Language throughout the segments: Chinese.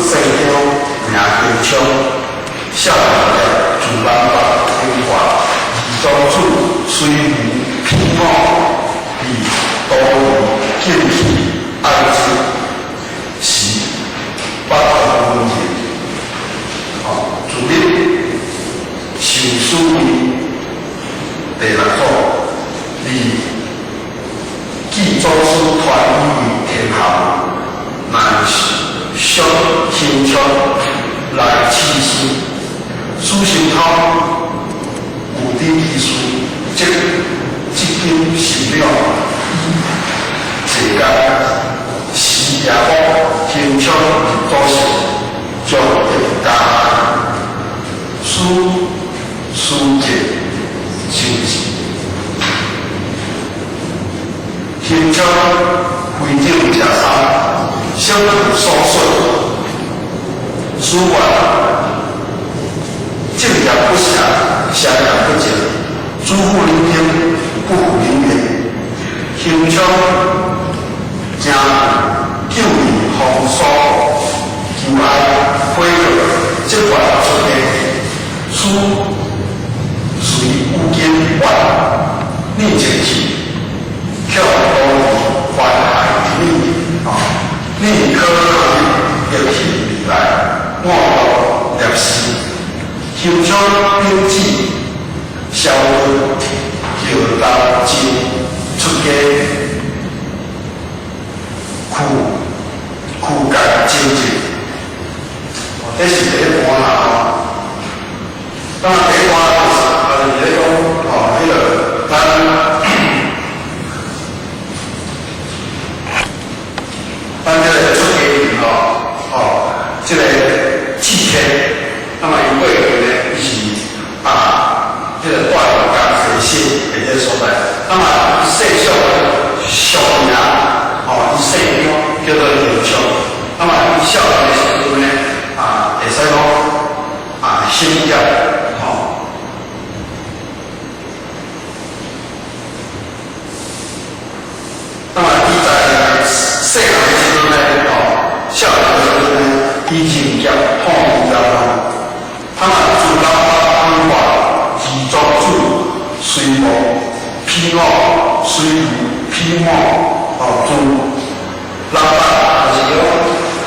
西江名金枪，少年的自南北天华，宗主水母偏我，以多为敬体爱之，是北方文人。自立受书为第六组，以记祖师传于天下，乃是上清楚来启示，书心头有啲意思，即经史料，这个是也好清楚祖师将人家书籍就是清楚规定吃衫，相互所说，书法正言不详，详言不精，诸乎灵天，不乎灵言，清楚将救民防疏，求爱恢复即法出的书随无间外逆前去，跳多反海逆逆可逆去而来，我道立事，形象标志，消费叫当今出家，苦干精进。这是第一段啦。当然，第一段就是咧讲迄个咱这个出家人这个祭天，那么因过去呢，伊是这个大陆讲随性的这个所在，那么世俗俗名伊姓名叫做刘强，那么伊少年的时阵呢，会使讲心教那么伊在细汉的时阵呢，少年的时阵呢，伊是叫统一了他们自南北分化，其宗主水木偏我，水母偏我，自南北就是讲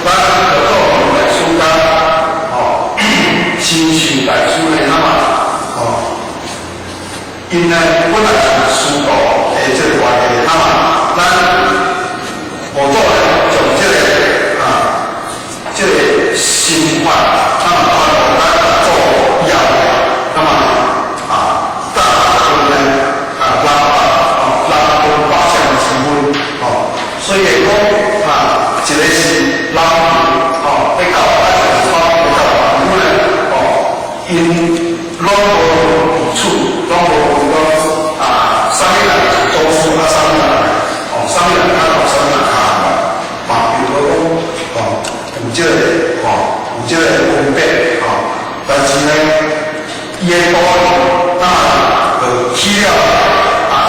咱就讲大师家新训大师的那么因呢本来是师道的这个关系，那么咱我做的从这个这个心法，那么咱做药，那么大部分呢拉动八项成分所以讲一个是拉比较大的比较因为因拢无抵触，拢无讲啥物人是祖师啥物人啥物人较好，啥物人较坏比如讲有这个有这个分别但是呢，伊的道理就起了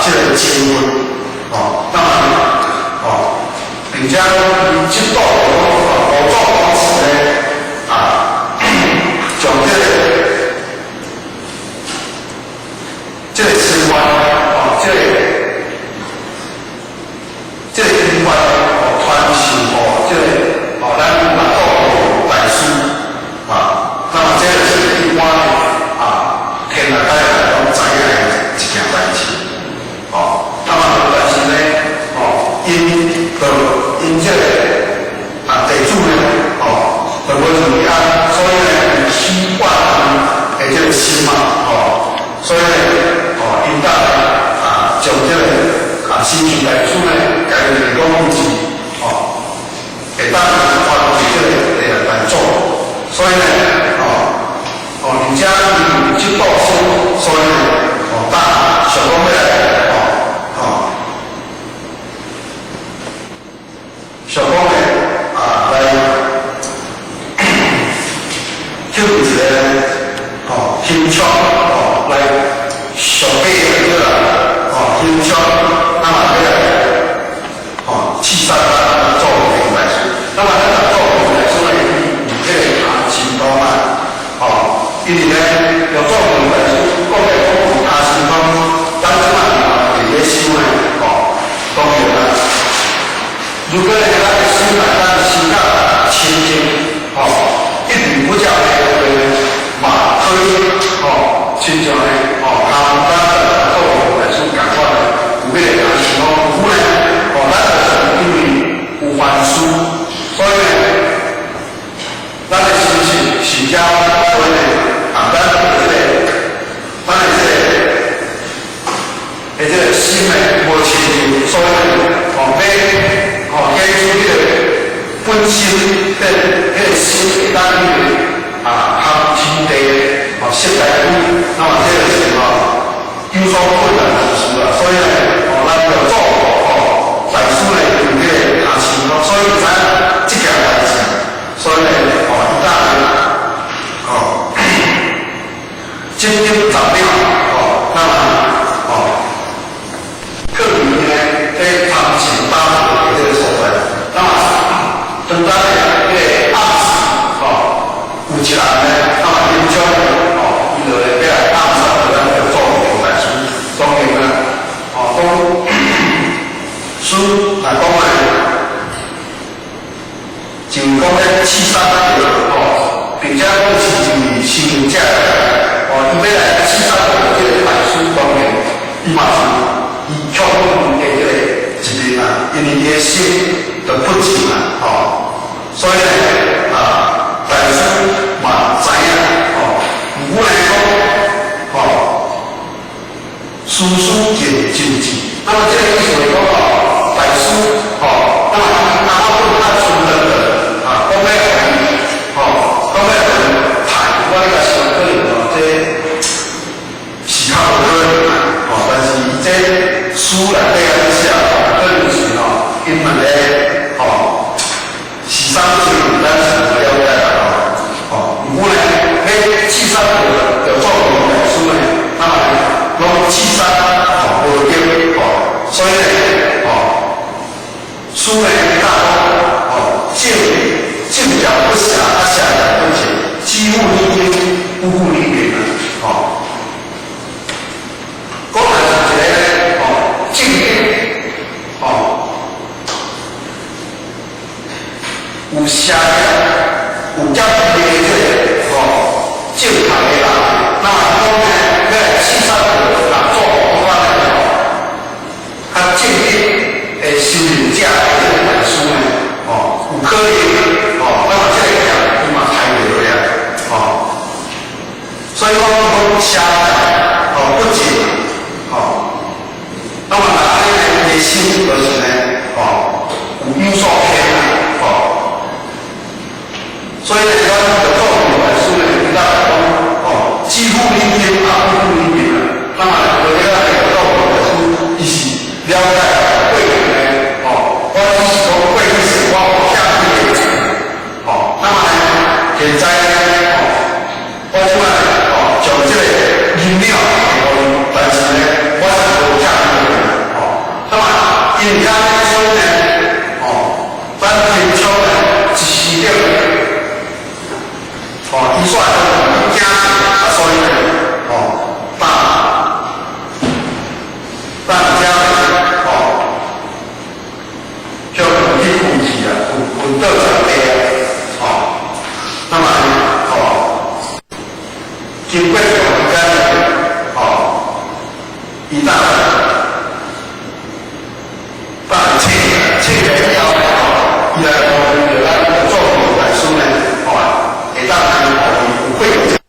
这个经文那么并且伊即道合作方式呢将这个吃法这个因法传授这个咱有蛮多大师那么这个是一般天下大家拢知影的一件代志那么但是呢因这个地主呢就无注意所以呢起惯的这个心嘛所以呢因当将这个新训大师呢改成讲故事会当发挥这个来做，所以呢而且伊即道书，所以呢当想讲要来想讲呢来叫一个清楚来上辈的这个清楚，那么价哦，伊要来刺杀我这个大师方面，伊嘛是以确定的这个一个啊，因为伊的心的不净啊，哦，所以呢大师嘛知影哦，有来讲哦，事事尽周至。那么这个意思就是讲哦，大师哦，那么他出人的啊，讲要哦，讲要谈，我个想可能哦，这是较无可能啊，哦，但是这书内底安写，可能是哦，因们咧哦，是啥事情，咱是不了解啦哦，如果呢，迄刺杀着作为大师呢，那么拢刺杀哦，无对哦，所以呢哦，书呢大哦，见表不暇，下表不解，几乎一天不顾离别哦。讲的是一个哦，正经哦，有写有教育的这个哦，正统的人，那么讲呢，要来刺杀人做我来较正经的修行者的这个大师呢，哦，有可能哦，那么这个讲伊嘛开袂了哦，所以讲写哦不解哦，那么哪里呢？的心就是呢哦，有所偏哦，所以呢，咱就做大师呢，伊咱讲哦，几乎离天啊，不乎离别了。那么我觉得呢，做大师伊是了解贵人呢，哦，我只是讲贵人是我向你的哦，那么呢，现在呢，哦，我即摆哦，将这个燃料但是呢，我是无向你的哦，那么因家所以呢，哦，咱平常呢，一时了哦，伊算是家啊，所以呢，哦，大家哦，叫去顾忌啊，有道场的哦，那么哦，经过长时间哦，一旦切了以后哦，伊来讲就咱做大师呢，哦，会当哦，有会有。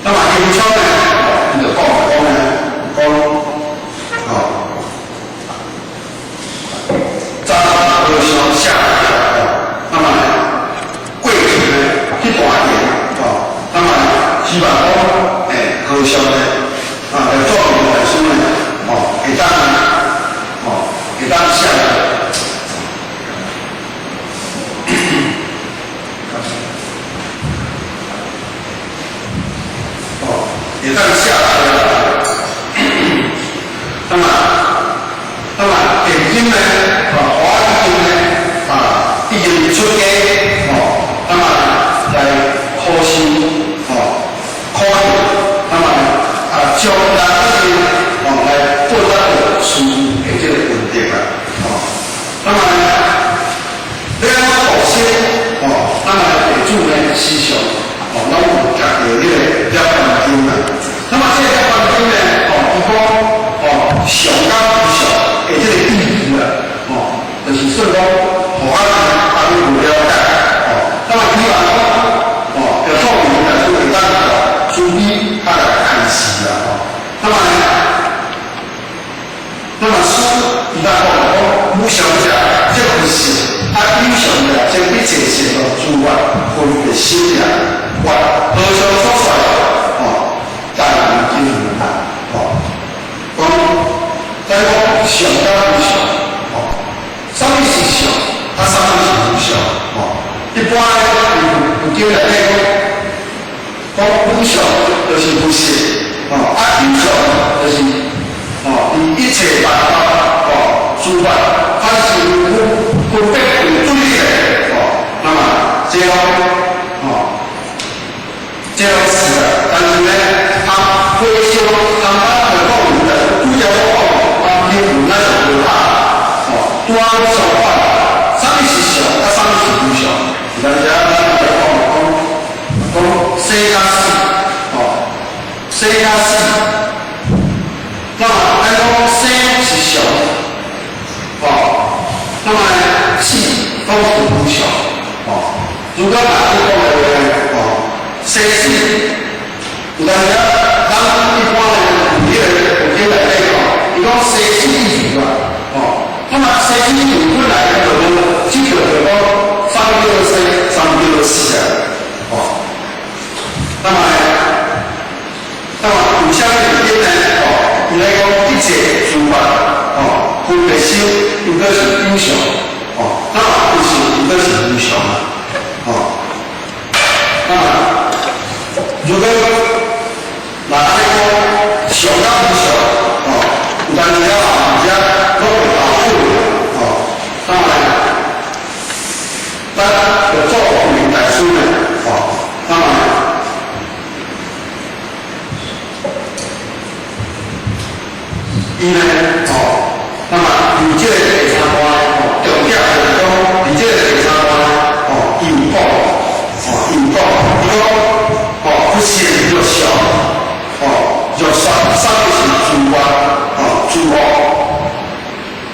那么英超呢，伊就讲呢，张和尚下那么贵族呢去大言那么希望讲和尚呢来做明来说呢会当下也当下来那么点睛呢华语经呢已经出家那么来考试考验那么将咱这个来获得书的这个稳定啊那么这样好些那么给助呢思想那我们讲的这个要环境啊那么这个环境呢一个小刚不小这个意义啊就是说讲华人有了解那么希望讲要做明的就会当注意他的看戏啊那么书一旦讲不想讲这不是英雄的这一切是主管或者信仰或和尚所说的当然经营再讲小刚不小什么是小什么是不小一般有叫来讲不小就是不是英雄就是以一切办法主管他是不被注意的那么这样是的但是呢他会修他的道理的不要他并不那种的多少话什么是小什么是不小大家讲谁加四那么按说生是小那么细都是不小如果哪一个生是大家当一般的有些来讲你讲生是一组那么生是一组本来就这个就讲三个生三个四那么有些里面呢你来讲一切主管分别修应该是英雄那么就是应该是英雄那么如果哪来讲小刚不小但是要人家都会保护当然当然有做明白书呢那么伊呢那么你这个第三关重点就是讲你这个第三关有你讲不是就小就三个是主观主观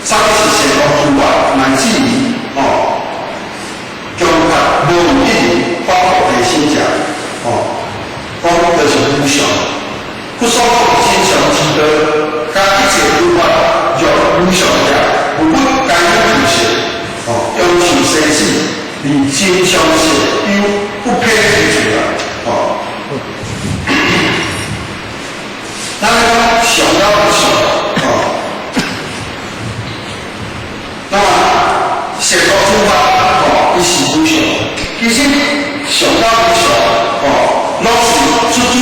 三个是先讲主观乃至于中间无一定包括的先讲讲就是不小不说经常记得甲一切主观有不小的不该有些要求生气你经常是有不偏激的那么小要不小那么写到出发一时不小其实小要不小老是注意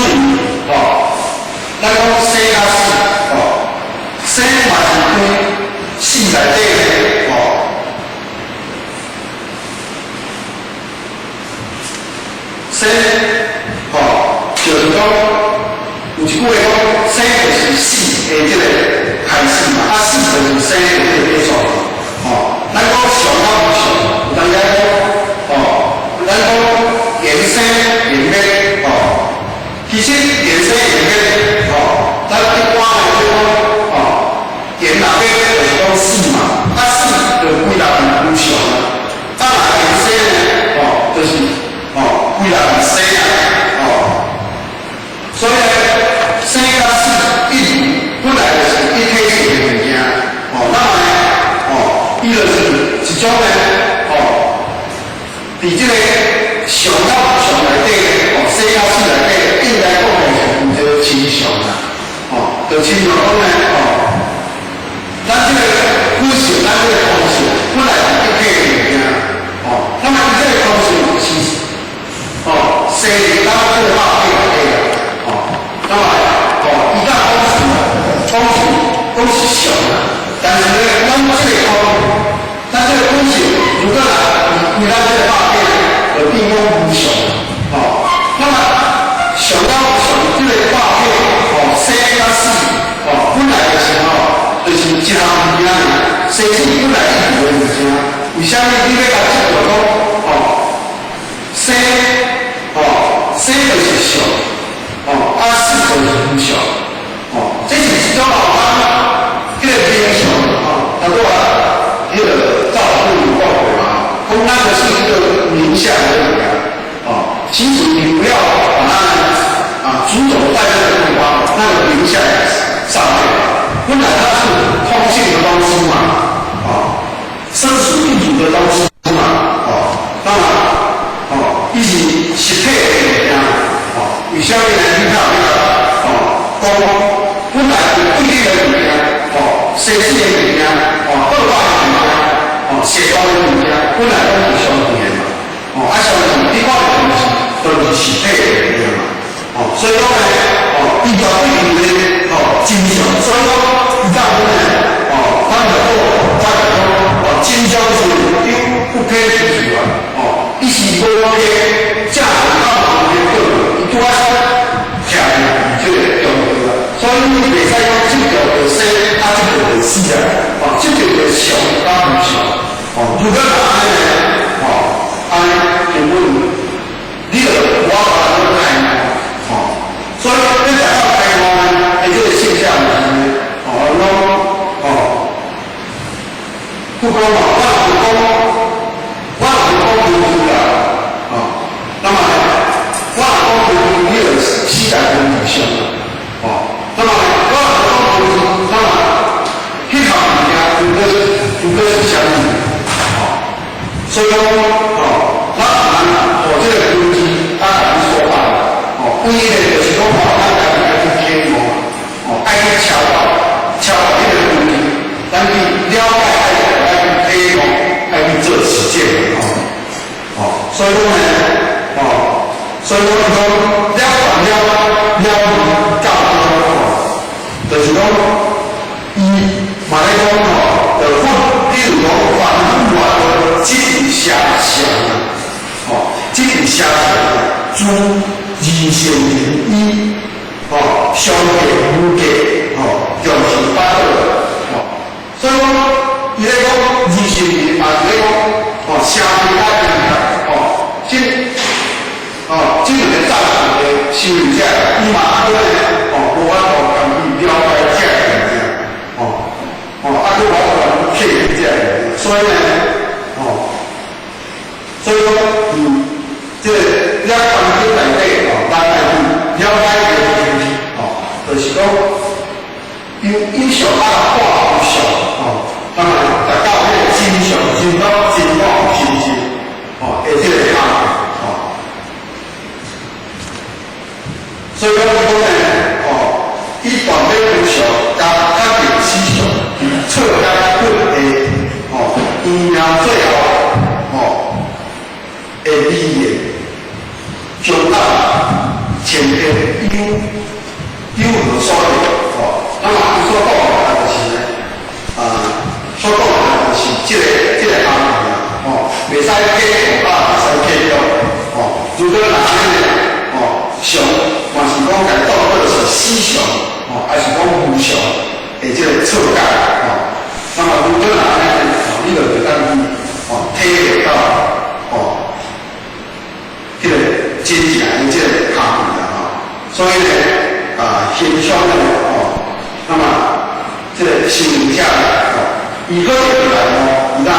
那个生加四生嘛是跟四内底生就是讲有一句话讲生就是死的这个开始嘛死就是生的这个结束咱讲小要不小大家讲咱讲延生延灭其实延生延灭咱一般来讲延哪边就是讲死嘛死就归纳为不小当然延生呢就是归纳为生所伫即个上到上内底西到四内底，应该讲是有这个亲上啦，就亲像讲呢，咱这个古时，咱这个东西本来是一体的物件，那么这个东西是西里咱这个化配来的，那么伊甲讲是上啦，但是呢，咱这个咱这个东西如果伊咱这个化配就变讲无上，那么上到上这个化配西甲四，本来就是就是一项物件呢，西是本来是有的物件，为什么你要甲执着讲西西就是上，四就是无上，这是一种这个名相他说这个照顾有报回嘛，公安的是一个名相而已其实你不要把它主走在这个地方，那个名相上面，本来它是空性的东西嘛，生死不足的东西嘛，当然一起实体的物件，为什么呢？你看讲本来是不一定的物件，西式的物件，倒摆的物件，西方的物件，本来都是相同的嘛，相同你看的东西都是实体的物件嘛，所以讲呢，伊条对应的真相，所以讲伊讲呢，咱就讲真相是不可以拒绝伊是无个价值到的个伊拄啊徛伫这个中间啦，所以你袂使讲这条就西，这条就死啊，这条就上到无上，如果安尼呢，安尼根本你就我把它开嘛，所以你讲到开发呢，这个现象就是不讲我不讲那么我讲你的世界跟理想那么我讲那么迄项物件如果是相应所以讲咱这个根基咱来说法不一定就是讲咱来去听爱去敲这个根基，咱去了解爱去听爱去做实践所以讲呢，所以讲了教就是讲，伊嘛咧讲比如讲反复的这种遐想这种遐想，诸二乘人一，相隔无隔，用心发展所以讲，伊咧讲二乘人嘛是咧讲，相对爱这个在场的修理者，伊嘛安尼无法度讲去了解这个物件，去无法度去理解这个，所以呢，所以讲，这个了解这内底咱来去了解这个东西，就是讲，因上化无上，那么达到迄个真相、真道、真法、真实，这个所以讲，伊断尾无上，加定思想，错加本的，伊然最后，会理验，将咱前面有何所有，那么所讲的就是呢，所讲的就是这个行业袂使假袂使假如果哪天上。嘛是讲来到底是思想还是讲无常的这个错解那么如果你就会当去体会到这个真正的这个行业所以呢形象呢那么这个修行者伊个来伊当讲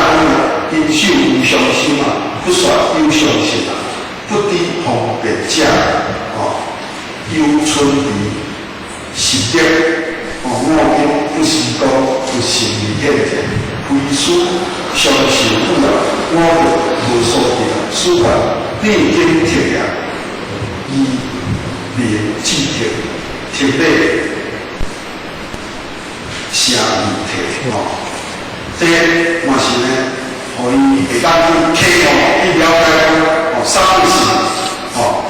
因修无常心不算有常心不知方便者忧春离实德，我今不是讲不是现前，为书上受不了，我就无所定，书法历经铁量，以名记铁，铁背下面铁哦，这嘛是呢，可以会当去启发去了解哦，啥意思哦？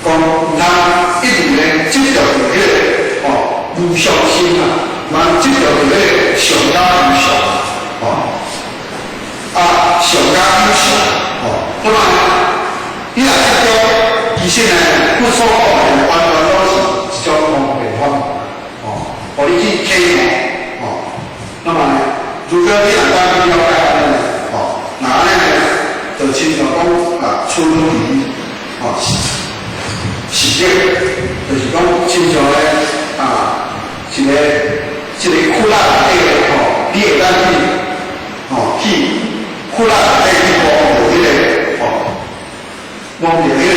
讲咱一定呢执着伫迄个哦无上心啊，咱执着伫迄个上加无上哦，上加无上哦，那么你若执着，其实呢，不所讲的完全都是一种方便法哦，互你去启发哦，那么呢，如果你若当去了解安尼呢，哦，那安尼呢，就亲像讲啊，出于哦。是的，就是讲亲像咧啊，一个窟窿内底吼，你会当去窟窿内底去摸迄个摸着迄个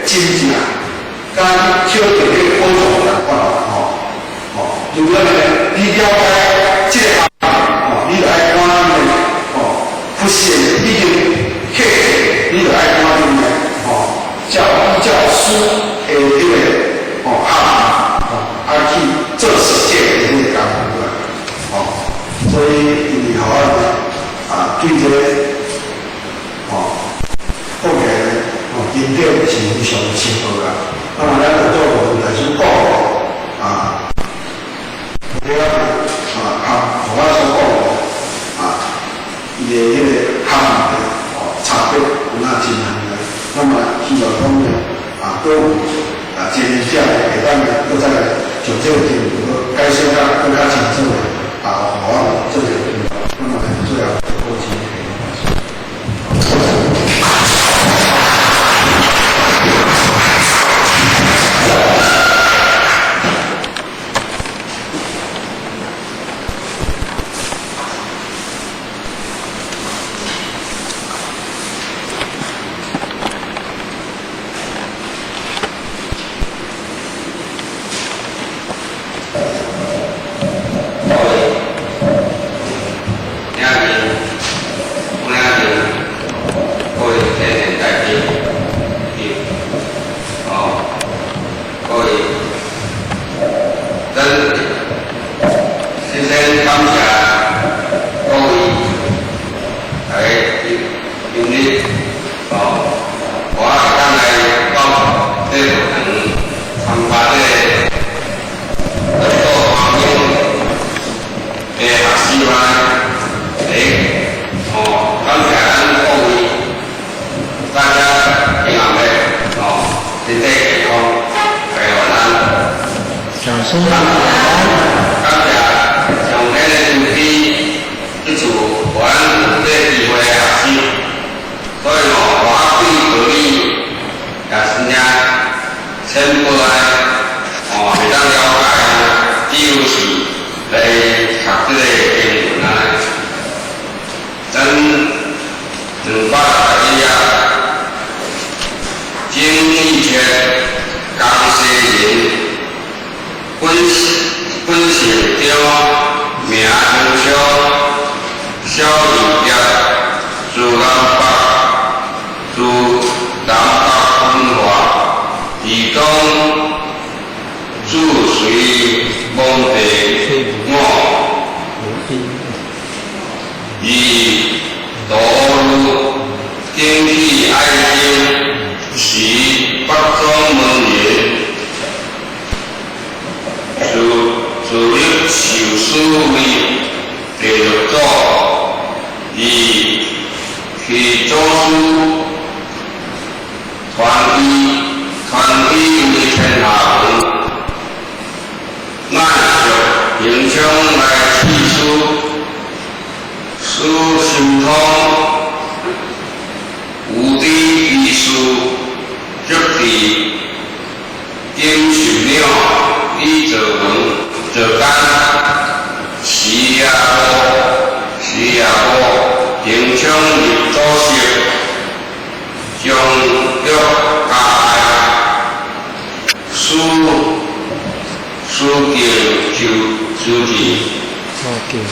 金子啊，甲捡着迄个宝藏同款如果呢，你了解这个你就爱看不显已经客气，你就爱看呢教书。迄个去做实践的迄个工夫啦，所以因为互我对这个后面因着是非常深刻啦。那么咱就做我来所讲这个互我所讲伊的迄个差别有哪真难的，那么希望讲呢各位今天下来会当又再来就这个题目，该说他更加清楚的好好这个题目，那么最后过去。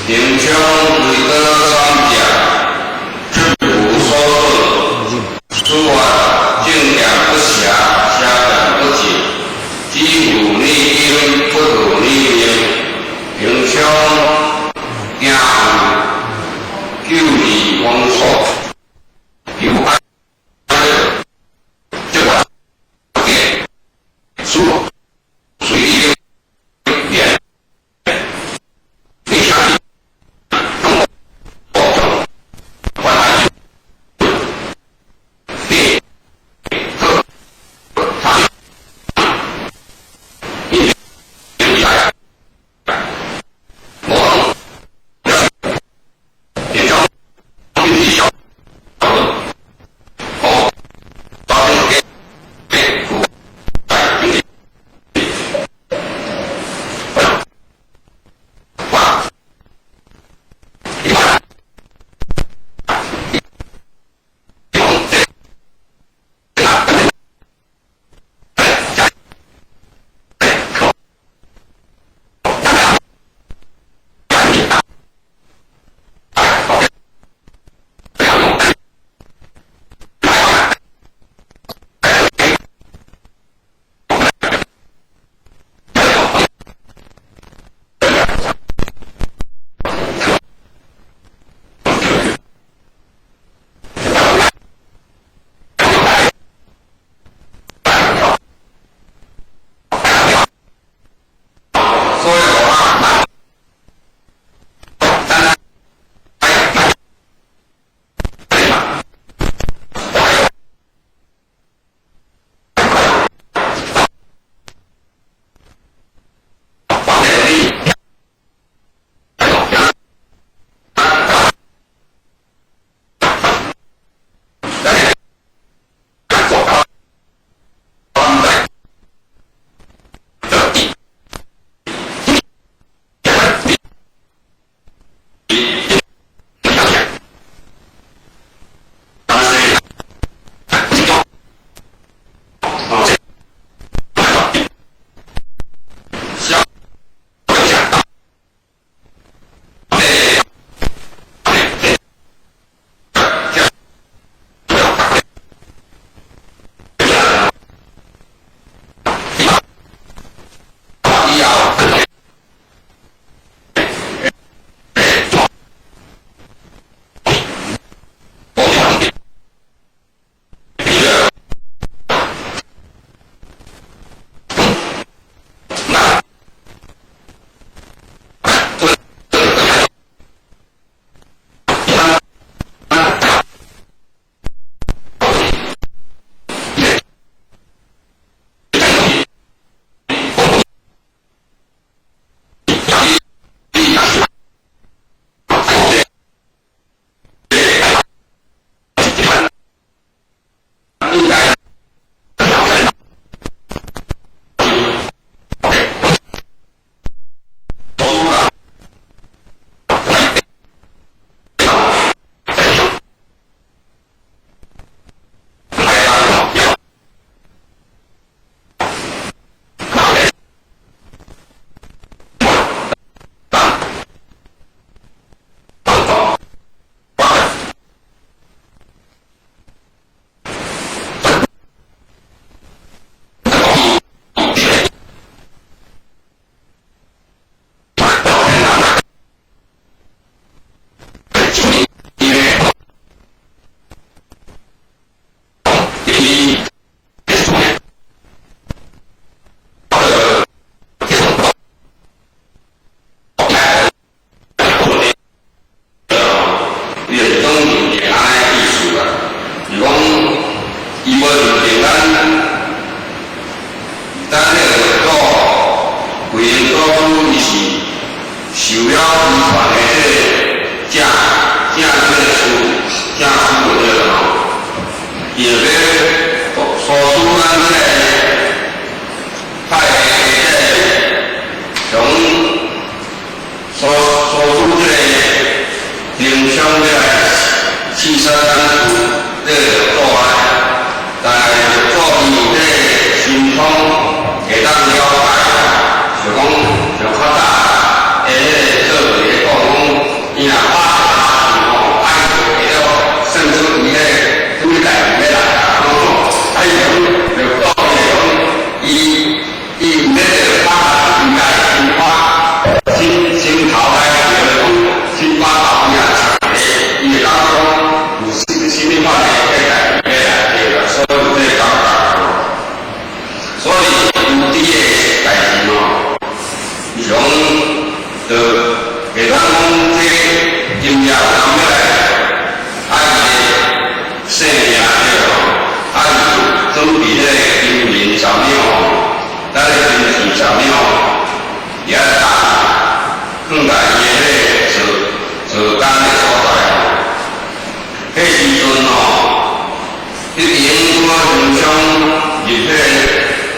平昌为得三甲，治无所损，书法正言不瑕，下感不解，基辅内应，不可内应，平昌行有救理光错，有爱这个书随意点。会当了解，就讲就较早，做十秒也打，更大伊个做工的所在，迄时阵一定看影像入迄个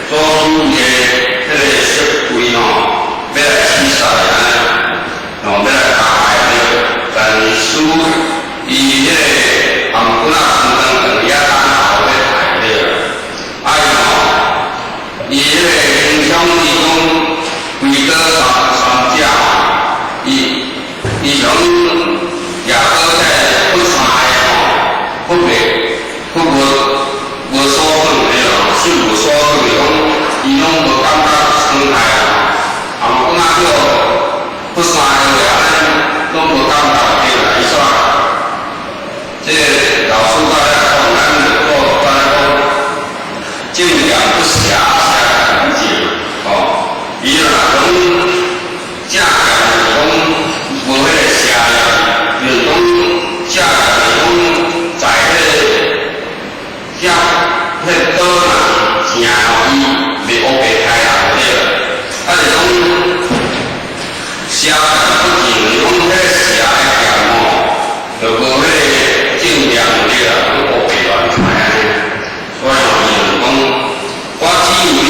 左手的迄个设备要来起晒要来打开的，但是伊迄个红棍啊，等也等后要排的，伊迄个影像伊讲规个三只，伊从也搁在不三个不袂。无所讲的咯，是无所讲的讲，伊拢无感觉伤害啊。红棍啊叫不三个啊，拢无感觉对啦，伊煞这老师在讲，咱就做在讲，尽量不狭下感情伊若讲正讲讲无迄个邪念，就是讲正讲讲在遐迄倒嘛正伊袂乌白开人对啦，就是讲邪不正，讲迄个邪的店就无迄个正店对啦，乌白乱开安尼，所以伊就讲，我只有你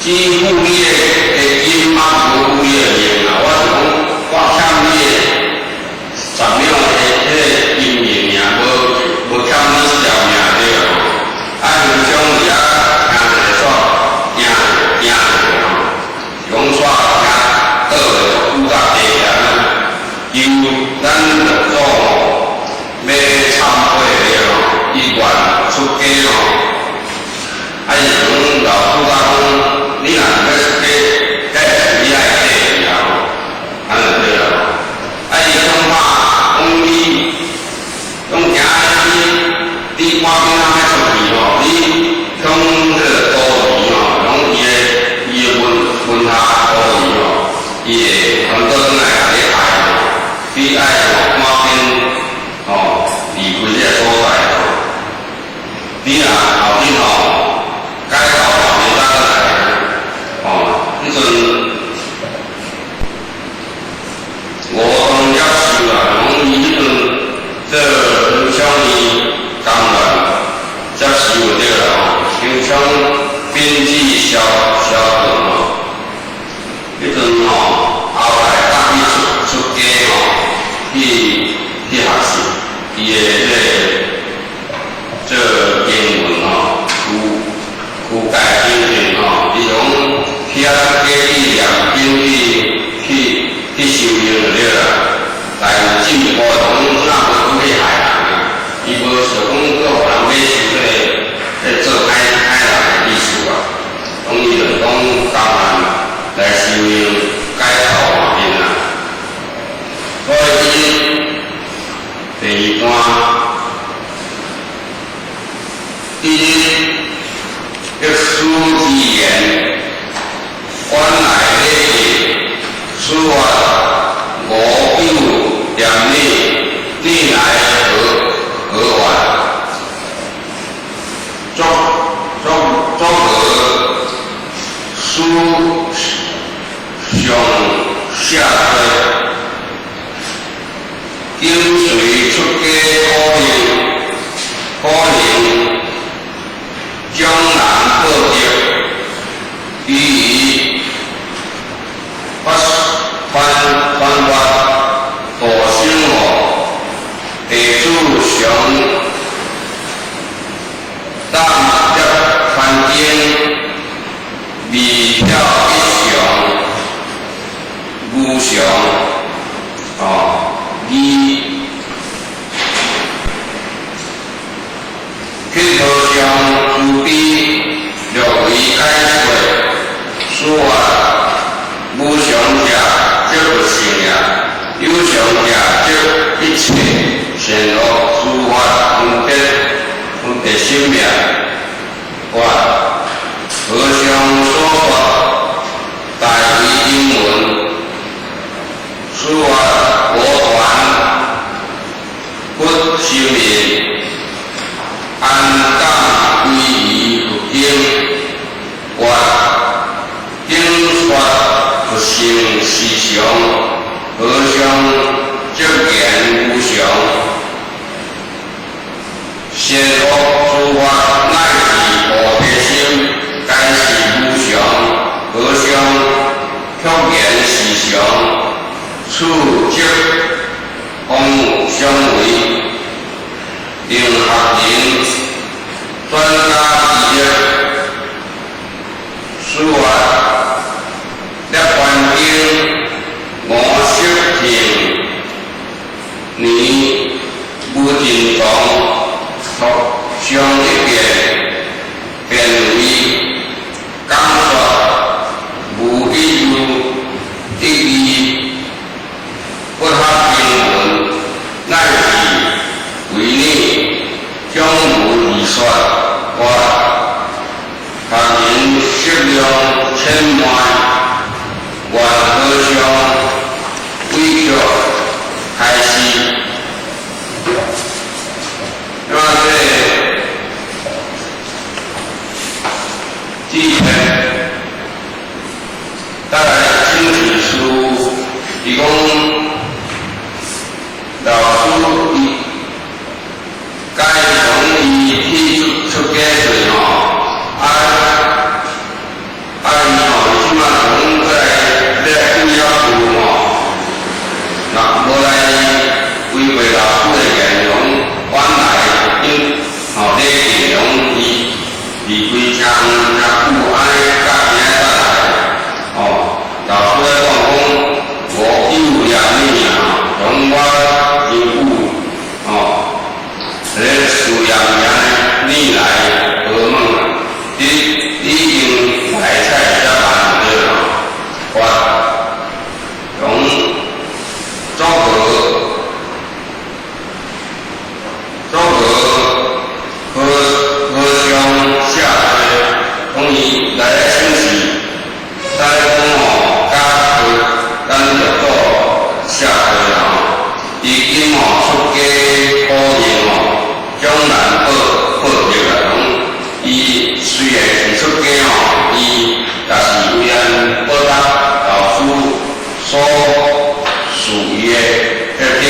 只有你的音嘛，无你的命啊，我是讲我欠你的10秒的迄个音命尔，无欠你一条命对啦。平常伊听一个煞，行是讲煞听倒来古早地行，由咱六祖要参会了，伊愿出家是讲老祖家讲。你若是要出家，你爱对了，安就对了。伊讲怕讲你行你外边仔出去你向迄个道理讲伊的文下道理伊会很多转来甲你害你爱外边离开这个所在你若后天改到后面再来。迄阵我当要收啦，讲伊迄阵这影像伊工人接收对啦，影像编辑小段迄阵后来当伊出家去学习伊的这英文有改进点伊从去出家去念经去修行就对啦，但有进步讲哪无去害人啊？伊无想讲搁互人买收这做歹人的意思啊。讲伊就讲工人来修行改头换面啊。所以第二段，第一一书之言。原来咧，此话我有两你来何往？综合书上下推，跟随出家可能江南各地于。翻发大生活，地主上当入凡间，未了一常，无常去头上无比略为解说，说无常者，即不成也；有常者，即一切善恶诸法分别生命。何相所说？大为英文，此法我传，不生命，安当归于佛经，常，和尚积言无常，善恶诸法乃是菩提心，皆是无常，和尚却言是常，此即空相违，应合人专家之约。此外，涅槃经五识听，你无尽藏，读上一遍，便为讲说无一如一义，不他经文，乃是为你将无理说话。他人识量千万，愿和尚为着开示。那这篇带来经题书，伊讲老师伊该从伊提出家做吼。即马从在主要部那无来违背老师的言容，原来因这内容伊规车真久安尼甲今仔来老师咧讲我有念你从我因故咧事业名你来何梦你应来菜加班我从周和尚下来，同伊来休息，在讲咱就做下来已经出家可能将来报着来伊虽然是出家伊也是为咱报答老师所属于的这经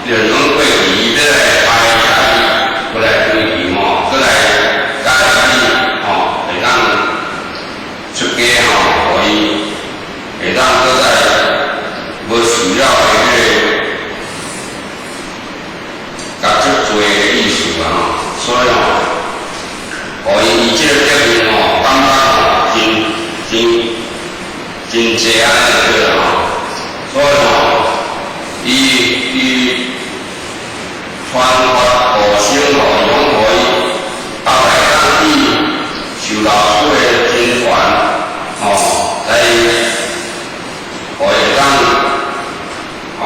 就用对伊要来排解，要来对伊要来解会当出家互伊会当搁在无需要的甲足多的意思所以互伊这个决定感觉真济安尼个所以伊传法互生互用互伊后来当伊受老师的真传在互伊当互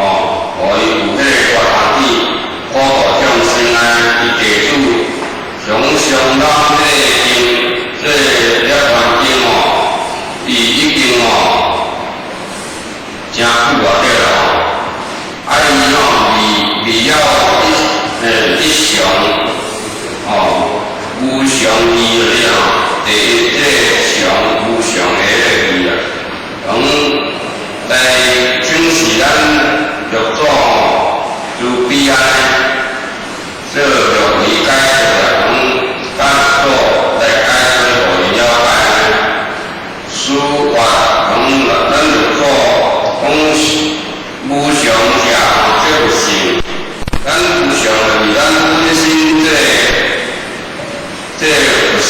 伊有迄个大堂地普度众生伊地主上到这涅槃经伊已经真久对了伊未了一常无常义第一这常无常的义在正是咱要做如彼安这要理解咱做来解释互伊了解，书法咱就做讲无常者这有性，咱无常就是咱本身这有性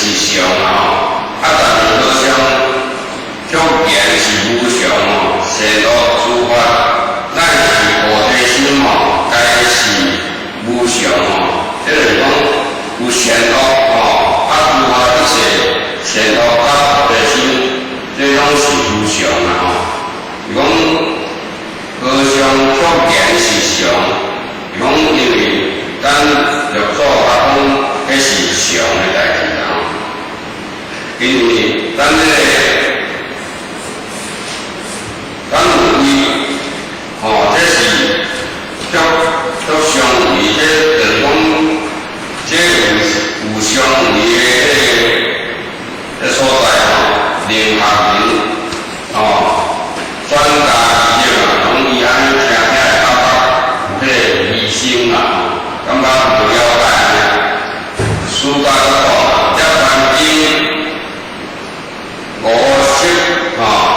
是常啊，但是好像福建是无常哦，善恶诸法，咱是菩提心哦，该是无常哦，即是讲有善恶哦，诸法一切善恶甲菩提心，这拢是无常啊哦。是讲好像福建是常，是讲因为咱六祖甲讲，迄是常的代志啊。因为咱这个。咱有为，这是足常为，这就是讲，这有常为的所在灵学人专家研究讲伊安尼听会感觉有疑心感觉无了解。暑假讲，这环境五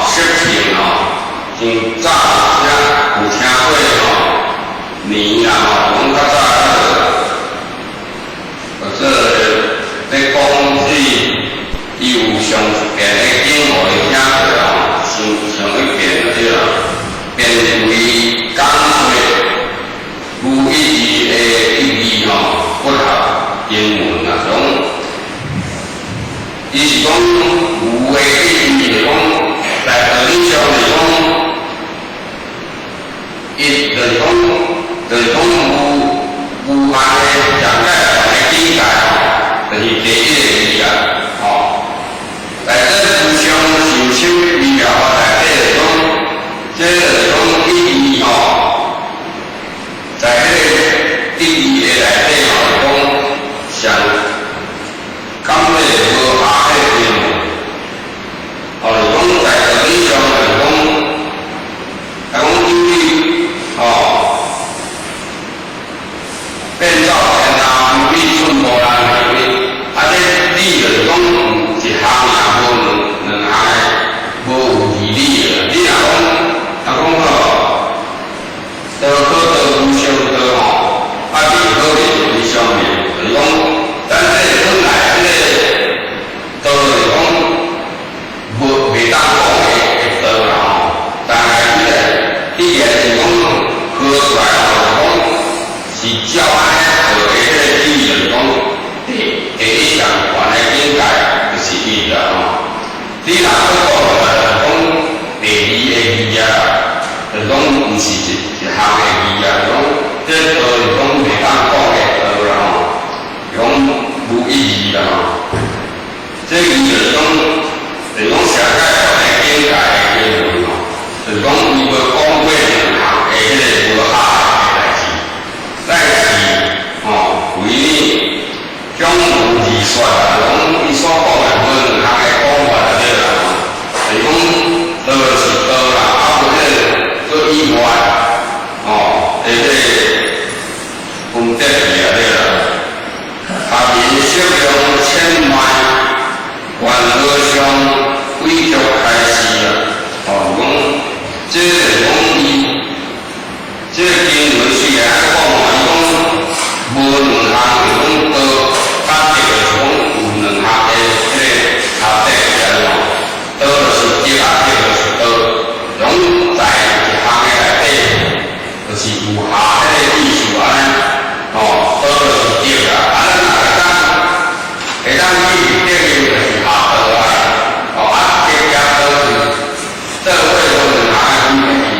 色情真早有听过年讲较早在讲伊有上一遍的经我有听过上一遍对啦，变为讲说有一字的意义不合英文种，伊是讲有的意义是讲在道理上是讲。就是讲有限的上界的境界就是第一个意义在这无常受修微妙法内底就是讲，这就是讲意义在这个意义的内底就是讲上感觉无下的经文，就是讲在道理上就是讲因为。变造天啊，比寸无人去，这理就是讲有一项无两项的，无有义理的。你若讲道可道无相道面可面无相面，就是讲咱这本来道就是讲袂当讲的道啦但系必然是讲喝出来是照安尼做的迄个意义，就是讲第一项原的境界就是伊啦你若要讲第二个意义就是讲毋是一项的意义讲这道是讲袂当讲的道啦讲无意义啦这意义就是讲上界原的境界的经文就是讲伊无讲过两项的迄个无下的代志。但是为你讲无字说讲伊所讲的无两项的讲法就对啦，就是讲道是道啦，不迄以外迄个分别去对啦。下面适用千万万和尚规矩开始讲这是讲伊这经文虽然讲无两项是讲道，甲这个是讲有两项的迄个差别道就是德啊，这就是道，拢在一项的内底，就是有下迄个意思安尼，道就是德啊，咱若会当去德就是下道啊，德加道是这会有两项的分别去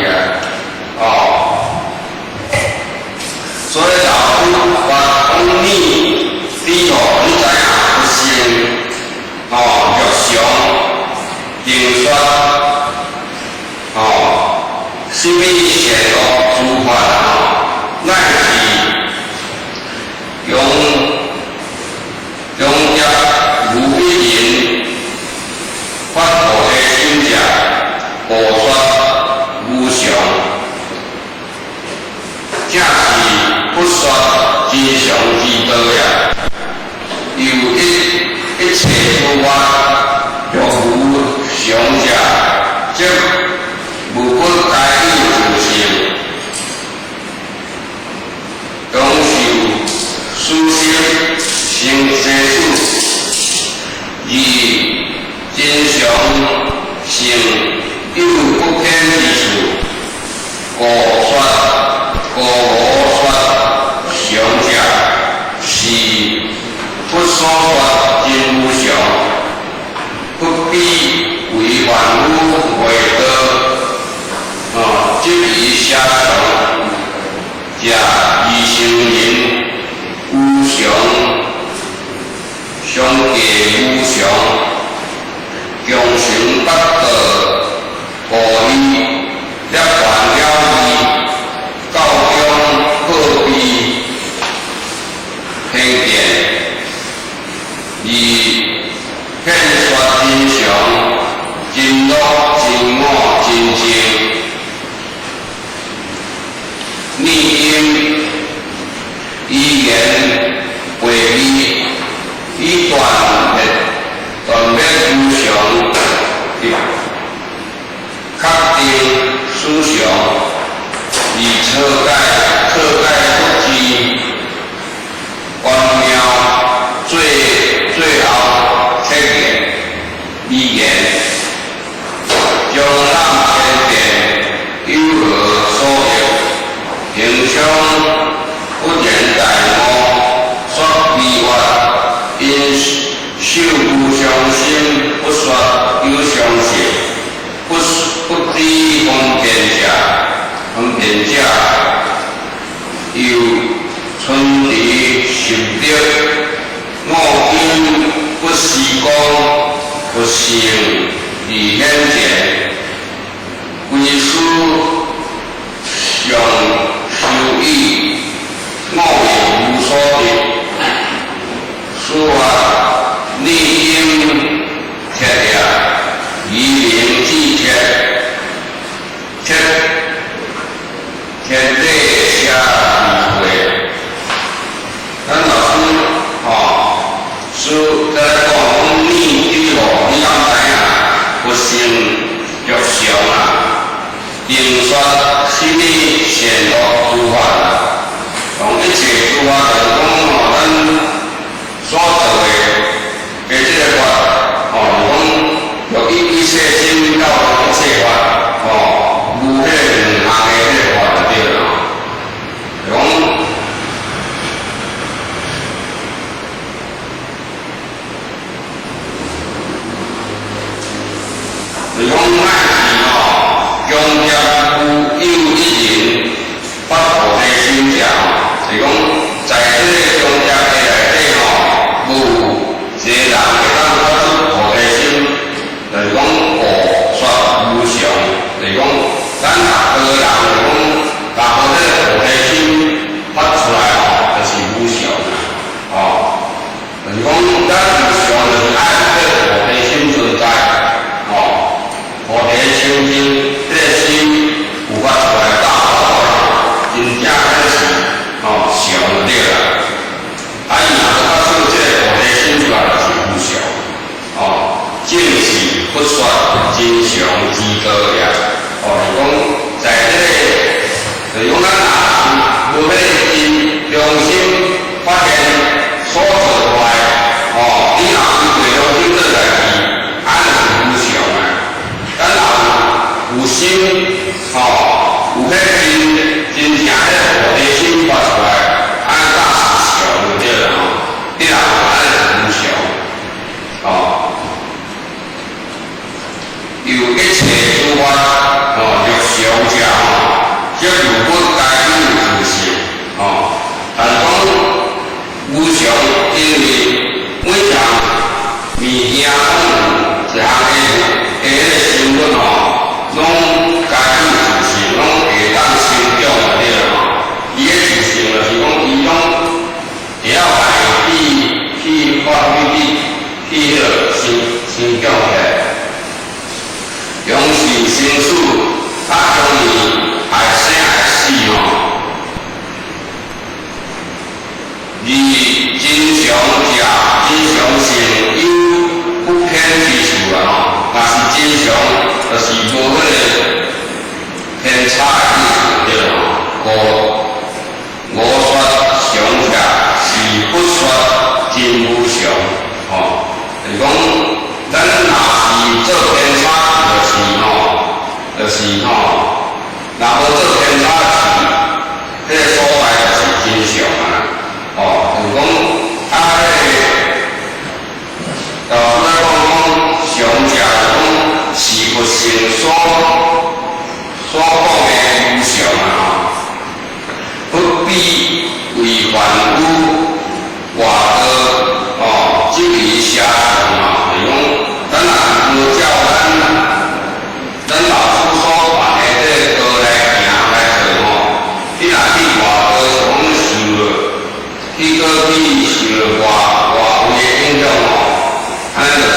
所以老夫话讲你知道你知影不成若常定说什么善恶诸法乃是用业如一人发菩提心者，无说无常。正是不说真常之道呀，由一切诸法若无常者，即无不该有自性，当受殊心成世事，所说真无常，不必为万物为道，即以下常，假以成人，无常，相继无常，共成不道，故以涅槃了义，教中破弊偏见。而显说真常，真乐真我真正，逆因以言为义，以断灭无常，确定思想，以彻解不知，观妙最后切言语言，将咱偏见有何所有？平常不言大我，说迷惑，因受无常心，不说有常性，不知分辨者，又存持实力，我因不是讲不成而显现，为师上受益，我亦无所得。师法逆因切也，以灵之切，天地下智慧。咱老师师在讲逆之路，你敢知影？不成若常啊，并说心理善恶诸法，讲一切诸法就是讲咱所做的这个法，讲一切心到一切法，无迄两项的这个法就对了。讲就是讲咱是强调有一人发菩提心者，就是讲在这个强调的内底无一个人会当发出菩提心，就是讲说无常，就是讲咱任何人就是讲，任何这个菩提心发出来就是无常就是讲咱无常就是爱这个菩提心存在菩提修经，这个心有发出来大好真正这是常就对啦。伊若发出这个菩提心出来，就是无常正是不说真常之道呀。就是讲在这个，就是讲咱若无迄个真良心发现所做出来，你若有袂良心做代志，安就是无常啊。咱若有心，有迄真正迄个菩提心发出来，安才是常就对了你若无安就是无常有一切诸法若常者则如不该有自性但是讲无常，因为每项物件一项个身份拢该有自性，拢会当成长就对了伊个自性就是讲，伊拢会晓来去发挥去迄个成长起来。用是生死，中年爱生爱死而真常者，真常性有不偏之处啦若是真常，就是无迄个偏差的意思对啦我说常者是不说真无常就是讲咱若是做偏差。就是若无做偏差时，迄个所在就是真常就是讲迄个所讲的无常啊，不必为凡夫活得这个邪常啊，是讲咱若无照咱老师所办的这道来行来做你若去外道所受去个去受外位的影响安尼就是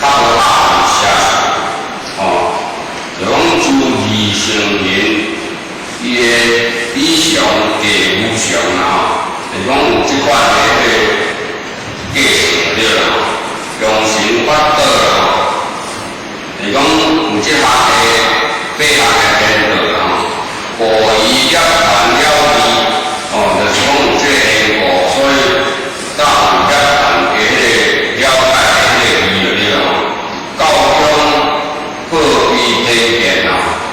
较无大邪就讲诸义成人，伊的理想嘅无常啊，是讲有即款的计算了啦，用心法道啦，是讲有即项的八项的天道啊，无依业烦了义，就是讲有即个因果，所以当有业烦嘅迄个了解的迄个义了，教中破弊偏见啊，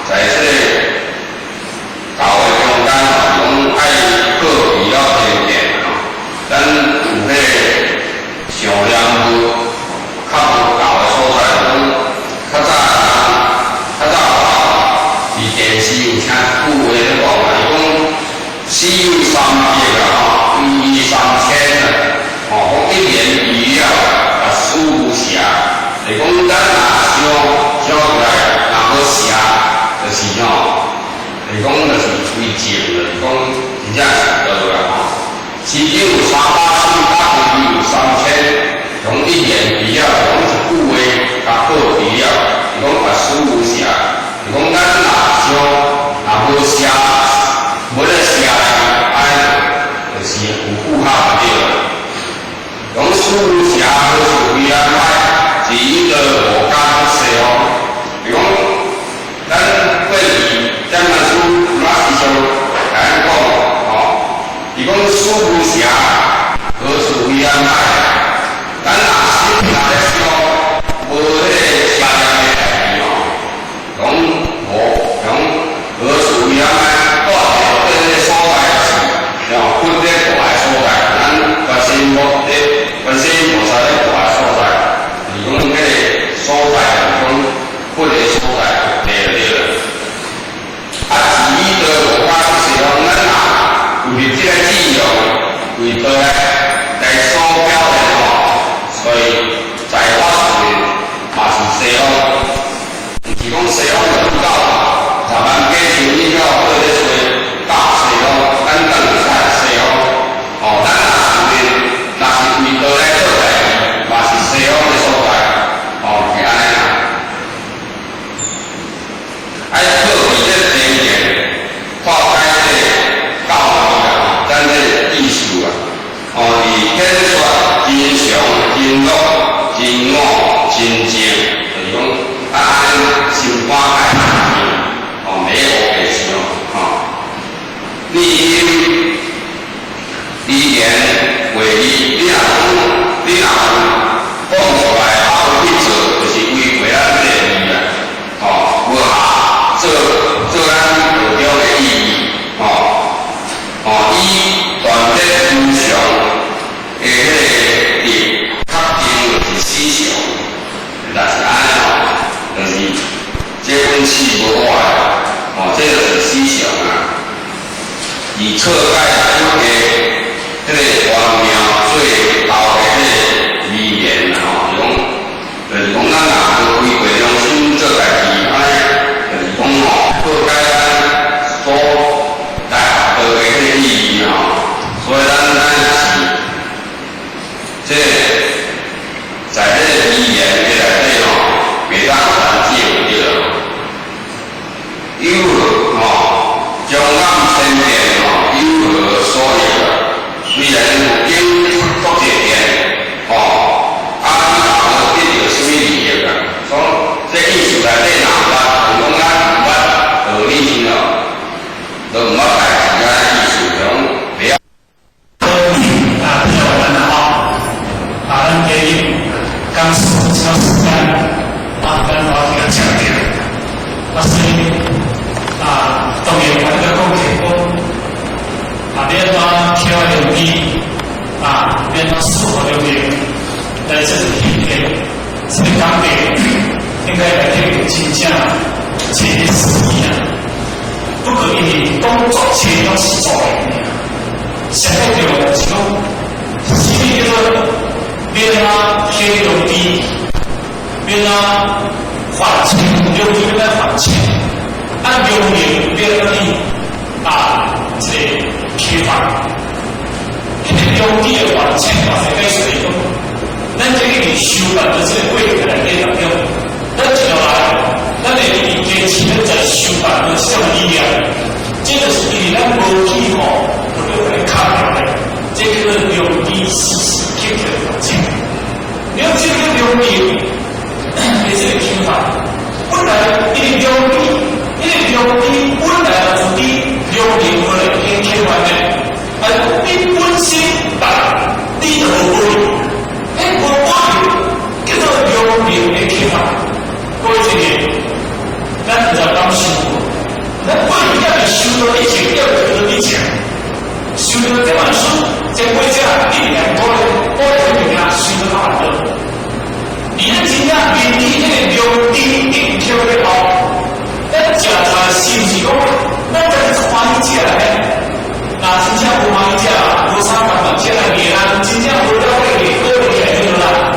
在这个教的中间是讲爱破弊了偏见啊，咱有迄个上念佛较无教的所在，较早伫电视有听久的咧讲啊，伊讲死有三劫啊，余三千啊，讲一年余了15邪，是讲咱若想出来，若好邪，就是是讲就是为正，就是讲真正是道啦死有380，大余有3000，讲一年余了，讲一句话甲破除了，是讲15邪，是讲咱若无邪，无咧邪就是有符合对啦。讲15邪就是为安排，是一个无间事比如讲，咱过去咱们书那时常来讲伊讲15邪何处为安排？咱若心内咧想，无迄个邪念的代志讲无讲何处为安排？带着对迄个所在是，分咧大的所在，咱决心无菩萨咧大的所在，是讲迄个所在，讲分的所在对了。至于道无间是讲咱若为这个志向，为道来所表的所以在我上面嘛是西方，毋是讲西方人到10万加上以后，做咧做大西方，咱当然是西方，咱上面若是为道来做代志，嘛是西方的所在，是安尼啦。爱破除这个偏见，化解这个教义啊，咱这个意思啊，是天说真常、真乐、真我、真正，就是讲安心肝爱安静，袂学白想，立心理言为义，你若讲出来，有去做，就是违背咱这个义啊，无下做咱道中的意义，以断绝无常的迄个理，确定就是死常，但是安尼就是这本是无坏，这就是死常啊。以彻解咱的迄个光明最高的迄个理念就是讲咱若无违背良心做代志，安尼就是讲破解咱所来学到的迄个意义所以咱是这在这个理念的内底袂当传承对了。有将暗千变有何所有？虽然有经作这点你若得到什么利益啊？说这意思内底若捌，就讲咱毋捌道理先就毋捌代志啊意思，讲袂晓。比较难的咱给予刚超时间跟老几个强调，所以当然我这个讲结果免讲挑留意免讲适合留意，在这个偏见，这个方面。应该来这个真正切实际啊，不可因为工作切拢是做的，上海就是讲，什么叫做免啊黑用地，免啊还钱，用地免还钱，按用人免你这个开发，迄个用地的还钱，嘛是该随讲，咱这个收办的这个过程来面当中，咱接下来，咱会坚持咱在收办的项力量，这个是因为咱无去我就来看到的，这个用地时时刻刻的还钱，你要这个用地，你这个开发，本来一个用地。因为用地本来就地用地过来先开发的，你本身把地就无管，无管叫做用地的开发。各位这个，咱就讲收，咱过去要是收到以前，要收到以前，收到这本书，这国家一年多的物件收到哪多？你的真正面积那个用地一条的好。咱食菜是毋是讲，咱真是欢喜食嘞？那真正无欢喜食，无啥办法食来面啊，真正无了解的，好厉害就啦。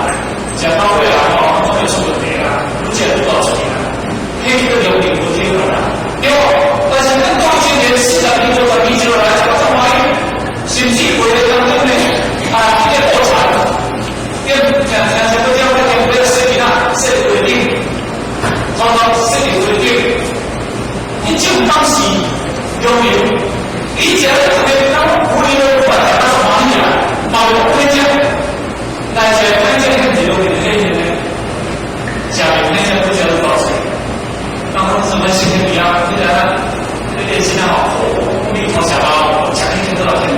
食到尾啦，当然出问题啦，愈食愈到嘴啦，迄个用力无听啦，对无？但是咱到今年40年、50年之后来，这么欢喜，是毋是为了当中呢？这个破产，像不叫不要设计啦，设计规定，常常设计规定。你就当时有没有？以前特别当无理的不管他是哪里来，把我推荐，那些推荐很几多给那些呢？家里那些不晓得多少钱，然后什么新的比啊，对啊，那点现在好，我里头想到我家里面多少钱？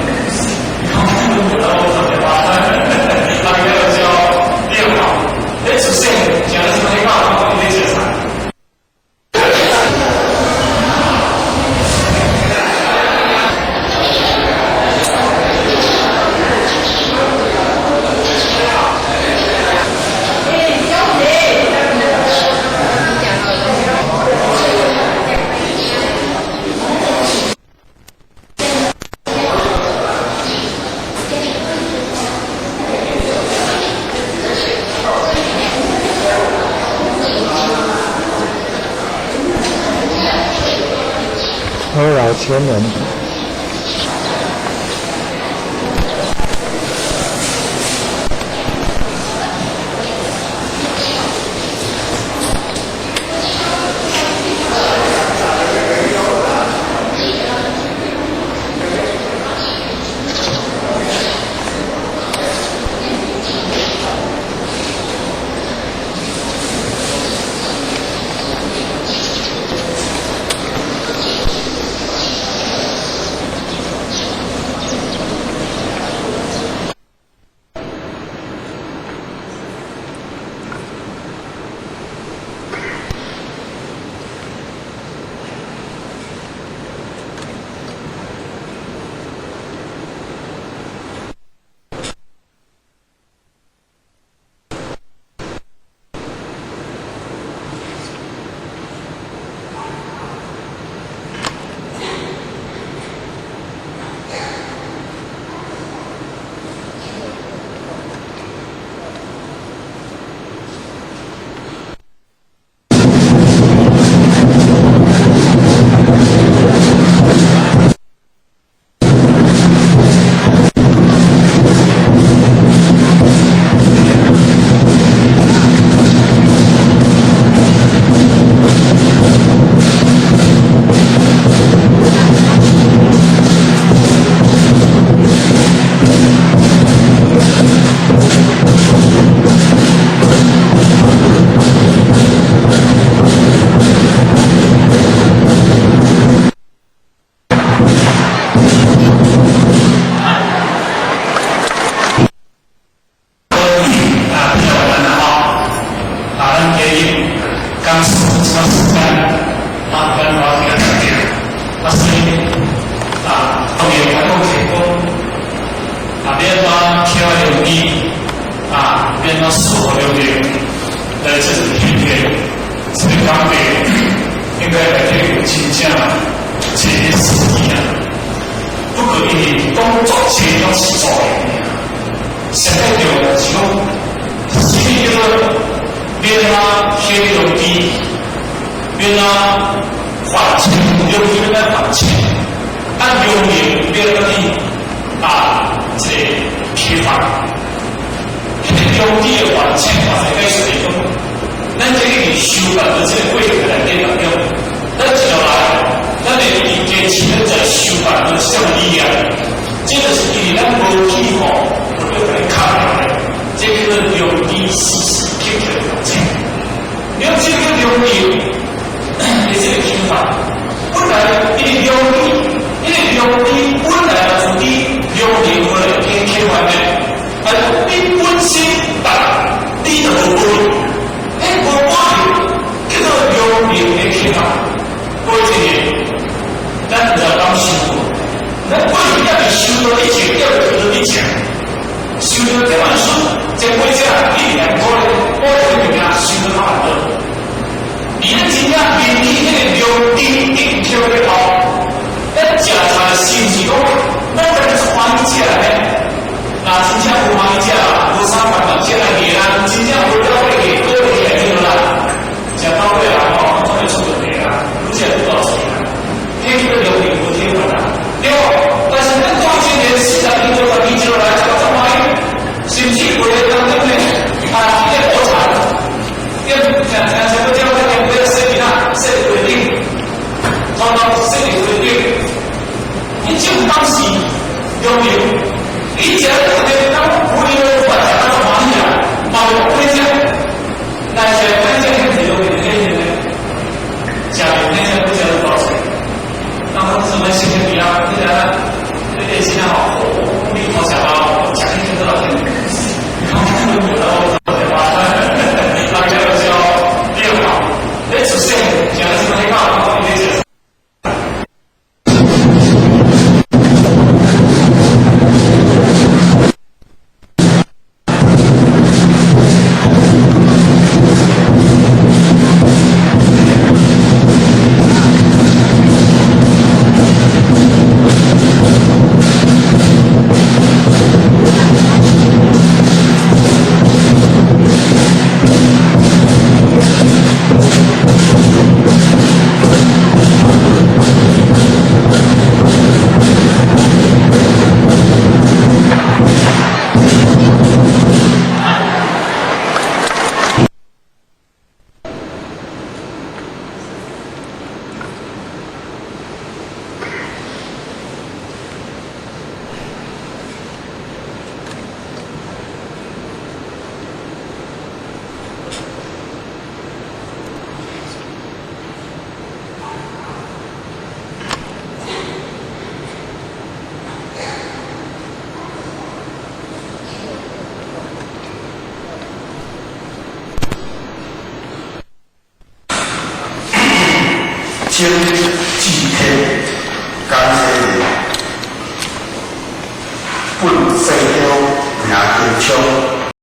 然后我特别麻烦，他给我交电话，出现讲的什么黑话，我没解释。骚扰前人。变成4号流流，这是天天。所以当地应该来对有倾向这些事宜啊，不可以当作这种事做的。现在就是讲，什么叫做免啊天用地，免啊还钱，用地来还钱，按用民免个地这批发，用地的还钱，或者该是讲，咱这个收办的这个过程来点来用，咱接下来，咱的坚持在收办的项力啊，这个是因为咱无计划。来看的，这个用地实施欠缺的环境，你要这个用地，你这个听法，本来一个用地本来土地用地过来偏欠完的，你本身大，你就无管理，无管理，叫做用地的欠法，过一年，咱就当收，咱过一年你收到一钱，要收到一钱。收到这本书，这回家一年过来，我就给他收到他的。你的真正面对那个用地一条的好，咱食菜是不是讲，咱这个是欢喜食的？那真正不欢喜食，无啥办法食来给啦，真正不了解给，多给来就啦。食到位啦，总会出问题啦，不食不到钱啦。这个用地不贴合啦，对吧？但是咱过去年40年做到20来。甚至为了当中呢，一个国产，像什么叫那个不要设计啦，设计规定，做到设计规定，你就当时有没有？以前我们当不理的话，讲到哪里啊？包括回家，那些关键问题都给那些人，家里那些不晓得多少钱，那么什么新的比啊？你看，这点现在好，我立刻想到，我讲一天多少钱？经济天感谢本西周名天冲。